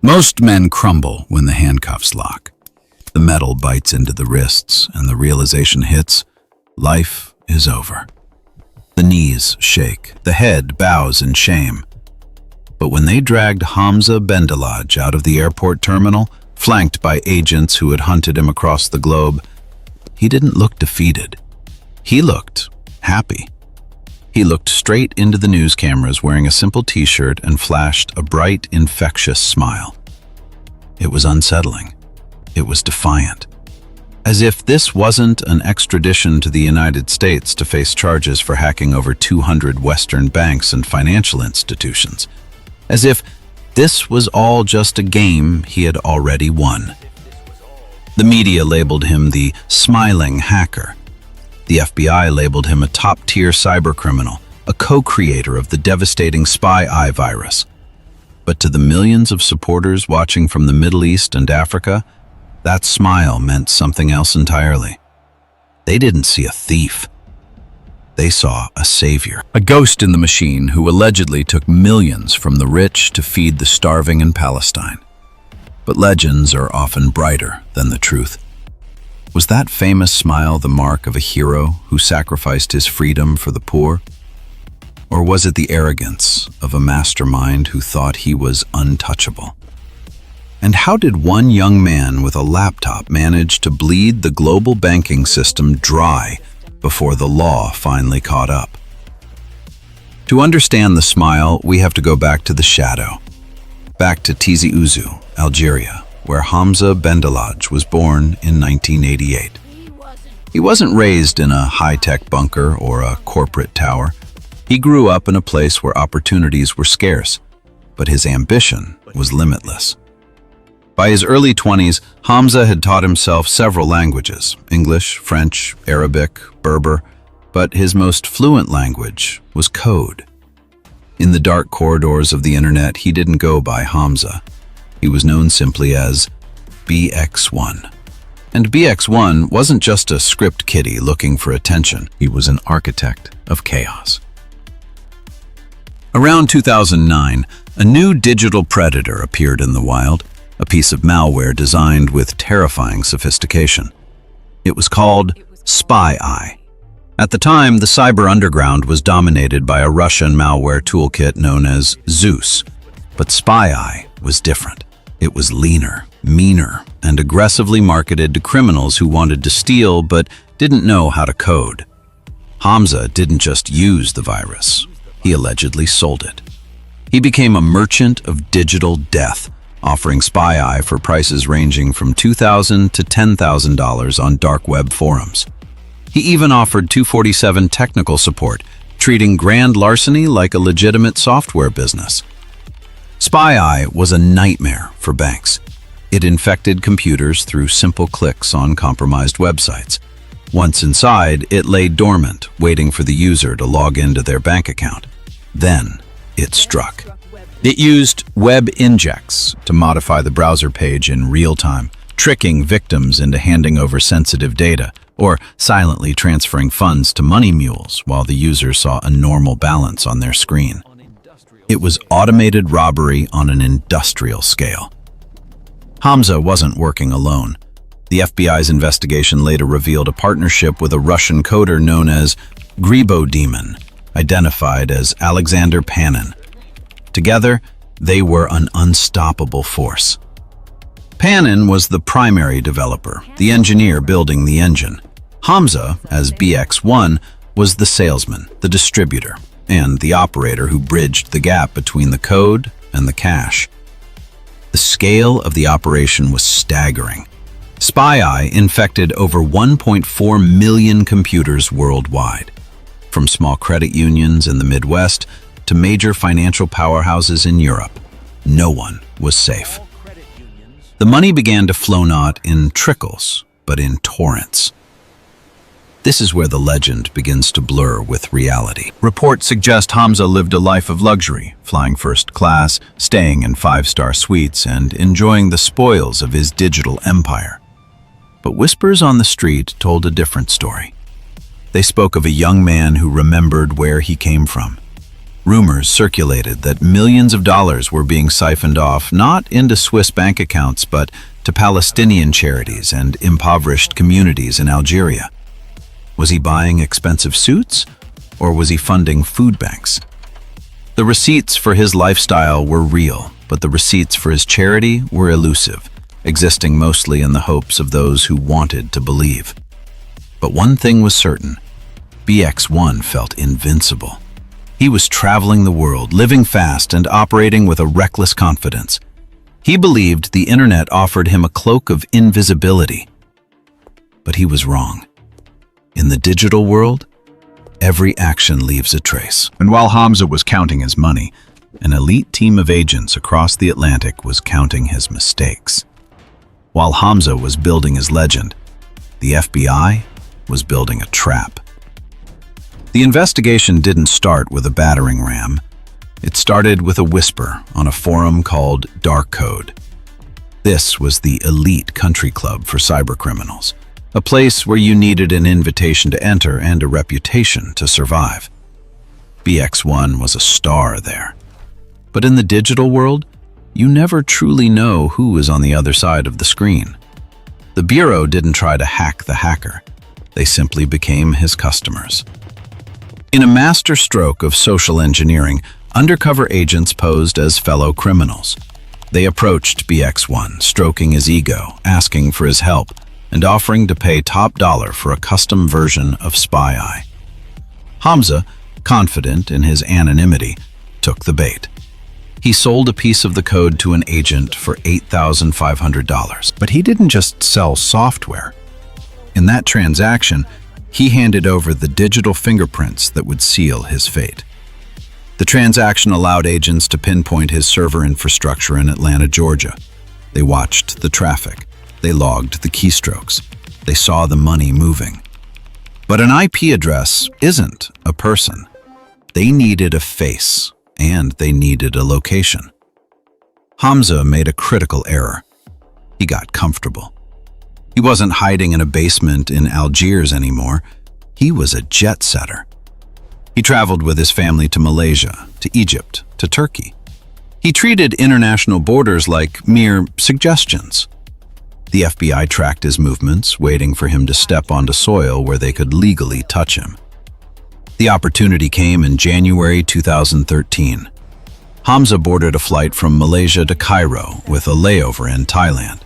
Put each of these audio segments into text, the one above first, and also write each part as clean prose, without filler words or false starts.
Most men crumble when the handcuffs lock. The metal bites into the wrists and the realization hits, life is over. The knees shake, the head bows in shame. But when they dragged Hamza Bendelladj out of the airport terminal, flanked by agents who had hunted him across the globe, he didn't look defeated. He looked happy. He looked straight into the news cameras wearing a simple t-shirt and flashed a bright, infectious smile. It was unsettling. It was defiant. As if this wasn't an extradition to the United States to face charges for hacking over 200 Western banks and financial institutions. As if this was all just a game he had already won. The media labeled him the smiling hacker. The FBI labeled him a top-tier cybercriminal, a co-creator of the devastating SpyEye virus. But to the millions of supporters watching from the Middle East and Africa, that smile meant something else entirely. They didn't see a thief. They saw a savior. A ghost in the machine who allegedly took millions from the rich to feed the starving in Palestine. But legends are often brighter than the truth. Was that famous smile the mark of a hero who sacrificed his freedom for the poor? Or was it the arrogance of a mastermind who thought he was untouchable? And how did one young man with a laptop manage to bleed the global banking system dry before the law finally caught up? To understand the smile, we have to go back to the shadow, back to Tizi Ouzou, Algeria, where Hamza Bendelladj was born in 1988. He wasn't raised in a high-tech bunker or a corporate tower. He grew up in a place where opportunities were scarce, but his ambition was limitless. By his early 20s, Hamza had taught himself several languages: English, French, Arabic, Berber, but his most fluent language was code. In the dark corridors of the internet, he didn't go by Hamza. He was known simply as BX1. And BX1 wasn't just a script kiddie looking for attention. He was an architect of chaos. Around 2009, a new digital predator appeared in the wild, a piece of malware designed with terrifying sophistication. It was called SpyEye. At the time, the cyber underground was dominated by a Russian malware toolkit known as Zeus. But SpyEye was different. It was leaner, meaner, and aggressively marketed to criminals who wanted to steal but didn't know how to code. Hamza didn't just use the virus. He allegedly sold it. He became a merchant of digital death, offering SpyEye for prices ranging from $2,000 to $10,000 on dark web forums. He even offered 247 technical support, treating grand larceny like a legitimate software business. SpyEye was a nightmare for banks. It infected computers through simple clicks on compromised websites. Once inside, it lay dormant, waiting for the user to log into their bank account. Then, it struck. It used web injects to modify the browser page in real time, tricking victims into handing over sensitive data or silently transferring funds to money mules while the user saw a normal balance on their screen. It was automated robbery on an industrial scale. Hamza wasn't working alone. The FBI's investigation later revealed a partnership with a Russian coder known as Demon, identified as Alexander Panin. Together, they were an unstoppable force. Panin was the primary developer, the engineer building the engine. Hamza, as BX1, was the salesman, the distributor, and the operator who bridged the gap between the code and the cash. The scale of the operation was staggering. SpyEye infected over 1.4 million computers worldwide, from small credit unions in the Midwest to major financial powerhouses in Europe. No one was safe. The money began to flow not in trickles, but in torrents. This is where the legend begins to blur with reality. Reports suggest Hamza lived a life of luxury, flying first class, staying in five-star suites, and enjoying the spoils of his digital empire. But whispers on the street told a different story. They spoke of a young man who remembered where he came from. Rumors circulated that millions of dollars were being siphoned off not into Swiss bank accounts but to Palestinian charities and impoverished communities in Algeria. Was he buying expensive suits, or was he funding food banks? The receipts for his lifestyle were real, but the receipts for his charity were elusive, existing mostly in the hopes of those who wanted to believe. But one thing was certain: BX1 felt invincible. He was traveling the world, living fast and operating with a reckless confidence. He believed the internet offered him a cloak of invisibility. But he was wrong. In the digital world, every action leaves a trace. And while Hamza was counting his money, an elite team of agents across the Atlantic was counting his mistakes. While Hamza was building his legend, the FBI was building a trap. The investigation didn't start with a battering ram. It started with a whisper on a forum called Dark Code. This was the elite country club for cybercriminals, a place where you needed an invitation to enter and a reputation to survive. BX1 was a star there. But in the digital world, you never truly know who is on the other side of the screen. The Bureau didn't try to hack the hacker. They simply became his customers. In a masterstroke of social engineering, undercover agents posed as fellow criminals. They approached BX1, stroking his ego, asking for his help, and offering to pay top dollar for a custom version of SpyEye. Hamza, confident in his anonymity, took the bait. He sold a piece of the code to an agent for $8,500. But he didn't just sell software. In that transaction, he handed over the digital fingerprints that would seal his fate. The transaction allowed agents to pinpoint his server infrastructure in Atlanta, Georgia. They watched the traffic. They logged the keystrokes. They saw the money moving. But an IP address isn't a person. They needed a face, and they needed a location. Hamza made a critical error. He got comfortable. He wasn't hiding in a basement in Algiers anymore. He was a jet setter. He traveled with his family to Malaysia, to Egypt, to Turkey. He treated international borders like mere suggestions. The FBI tracked his movements, waiting for him to step onto soil where they could legally touch him. The opportunity came in January 2013. Hamza boarded a flight from Malaysia to Cairo with a layover in Thailand.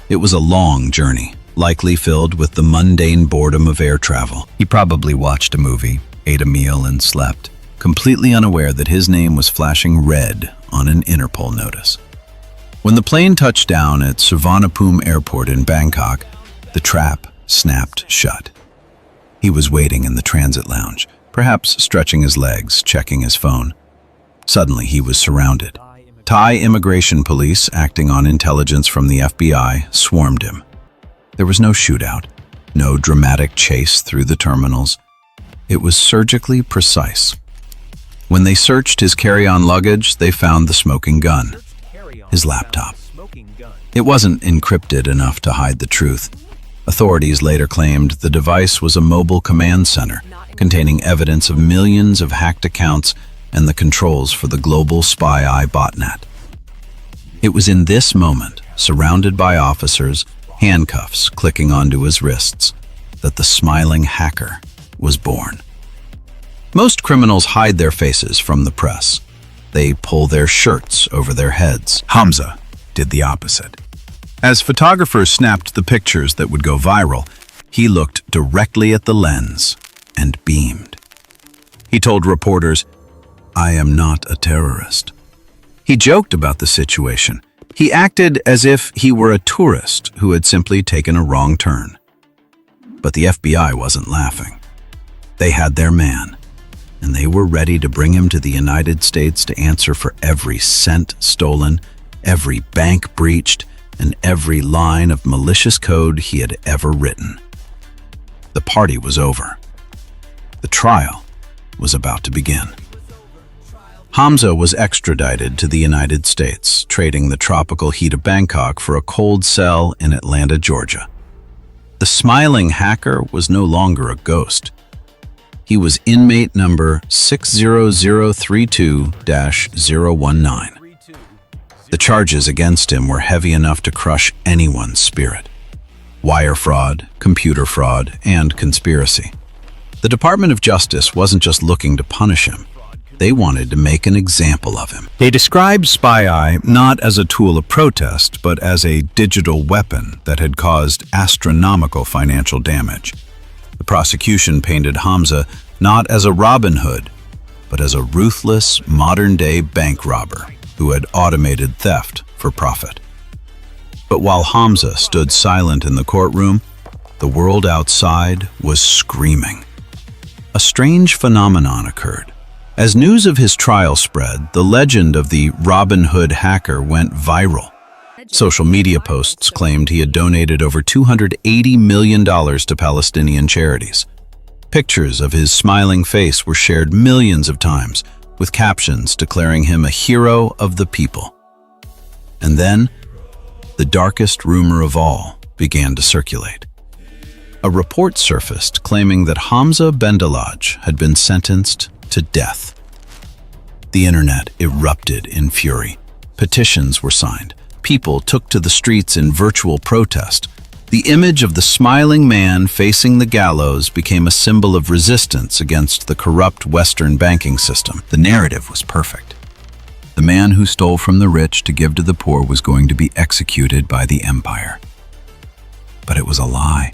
It was a long journey, likely filled with the mundane boredom of air travel. He probably watched a movie, ate a meal, and slept, completely unaware that his name was flashing red on an Interpol notice. When the plane touched down at Suvarnabhumi Airport in Bangkok, the trap snapped shut. He was waiting in the transit lounge, perhaps stretching his legs, checking his phone. Suddenly, he was surrounded. Thai immigration police, acting on intelligence from the FBI, swarmed him. There was no shootout, no dramatic chase through the terminals. It was surgically precise. When they searched his carry-on luggage, they found the smoking gun, his laptop. It wasn't encrypted enough to hide the truth. Authorities later claimed the device was a mobile command center containing evidence of millions of hacked accounts and the controls for the global SpyEye botnet. It was in this moment, surrounded by officers, handcuffs clicking onto his wrists, that the smiling hacker was born. Most criminals hide their faces from the press. They pull their shirts over their heads. Hamza did the opposite. As photographers snapped the pictures that would go viral, he looked directly at the lens and beamed. He told reporters, "I am not a terrorist." He joked about the situation. He acted as if he were a tourist who had simply taken a wrong turn. But the FBI wasn't laughing. They had their man, and they were ready to bring him to the United States to answer for every cent stolen, every bank breached, and every line of malicious code he had ever written. The party was over. The trial was about to begin. Hamza was extradited to the United States, trading the tropical heat of Bangkok for a cold cell in Atlanta, Georgia. The smiling hacker was no longer a ghost. He was inmate number 60032-019. The charges against him were heavy enough to crush anyone's spirit. Wire fraud, computer fraud, and conspiracy. The Department of Justice wasn't just looking to punish him. They wanted to make an example of him. They described SpyEye not as a tool of protest, but as a digital weapon that had caused astronomical financial damage. The prosecution painted Hamza not as a Robin Hood, but as a ruthless, modern-day bank robber who had automated theft for profit. But while Hamza stood silent in the courtroom, the world outside was screaming. A strange phenomenon occurred. As news of his trial spread, the legend of the Robin Hood hacker went viral. Social media posts claimed he had donated over $280 million to Palestinian charities. Pictures of his smiling face were shared millions of times, with captions declaring him a hero of the people. And then, the darkest rumor of all began to circulate. A report surfaced claiming that Hamza Bendelladj had been sentenced to death. The internet erupted in fury. Petitions were signed. People took to the streets in virtual protest. The image of the smiling man facing the gallows became a symbol of resistance against the corrupt Western banking system. The narrative was perfect. The man who stole from the rich to give to the poor was going to be executed by the empire. But it was a lie.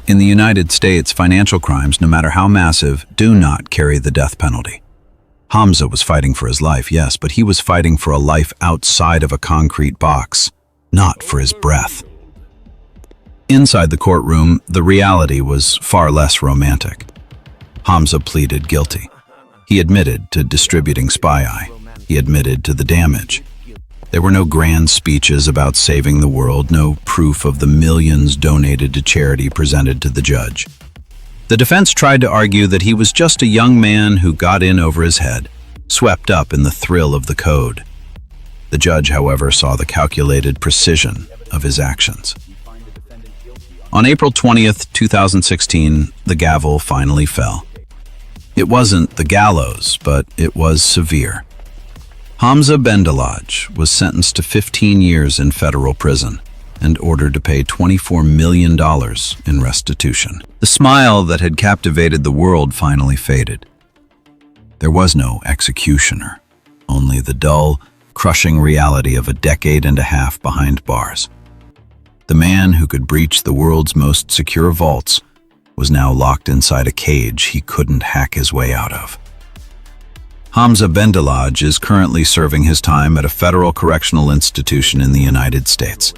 In the United States, financial crimes, no matter how massive, do not carry the death penalty. Hamza was fighting for his life, yes, but he was fighting for a life outside of a concrete box, not for his breath. Inside the courtroom, the reality was far less romantic. Hamza pleaded guilty. He admitted to distributing SpyEye. He admitted to the damage. There were no grand speeches about saving the world, no proof of the millions donated to charity presented to the judge. The defense tried to argue that he was just a young man who got in over his head, swept up in the thrill of the code. The judge, however, saw the calculated precision of his actions. On April 20th, 2016, the gavel finally fell. It wasn't the gallows, but it was severe. Hamza Bendelladj was sentenced to 15 years in federal prison and ordered to pay $24 million in restitution. The smile that had captivated the world finally faded. There was no executioner, only the dull, crushing reality of a decade and a half behind bars. The man who could breach the world's most secure vaults was now locked inside a cage he couldn't hack his way out of. Hamza Bendelladj is currently serving his time at a federal correctional institution in the United States.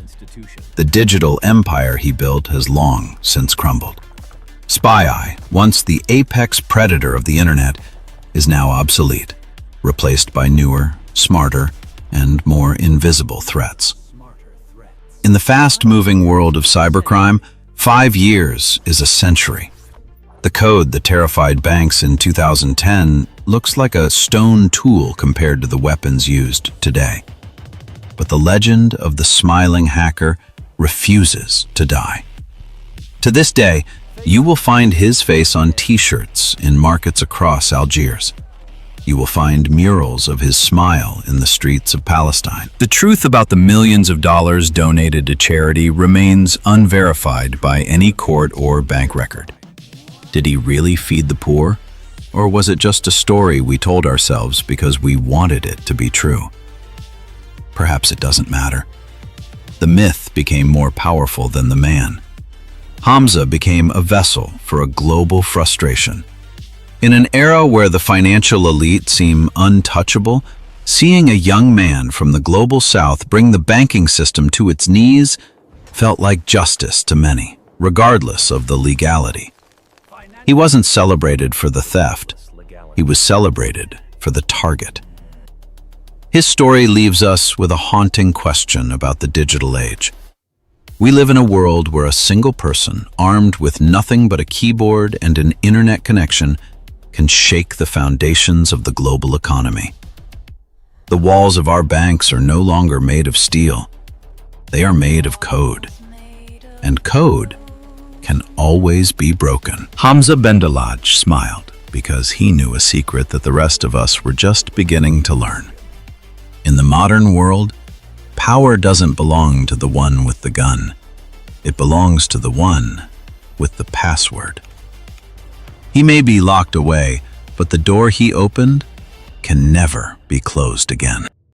The digital empire he built has long since crumbled. SpyEye, once the apex predator of the internet, is now obsolete, replaced by newer, smarter, and more invisible threats. In the fast-moving world of cybercrime, 5 years is a century. The code that terrified banks in 2010 looks like a stone tool compared to the weapons used today. But the legend of the smiling hacker refuses to die. To this day, you will find his face on t-shirts in markets across Algiers. You will find murals of his smile in the streets of Palestine. The truth about the millions of dollars donated to charity remains unverified by any court or bank record. Did he really feed the poor? Or was it just a story we told ourselves because we wanted it to be true? Perhaps it doesn't matter. The myth became more powerful than the man. Hamza became a vessel for a global frustration. In an era where the financial elite seem untouchable, seeing a young man from the global south bring the banking system to its knees felt like justice to many, regardless of the legality. He wasn't celebrated for the theft. He was celebrated for the target. His story leaves us with a haunting question about the digital age. We live in a world where a single person, armed with nothing but a keyboard and an internet connection, can shake the foundations of the global economy. The walls of our banks are no longer made of steel. They are made of code. And code can always be broken. Hamza Bendelladj smiled because he knew a secret that the rest of us were just beginning to learn. In the modern world, power doesn't belong to the one with the gun. It belongs to the one with the password. He may be locked away, but the door he opened can never be closed again.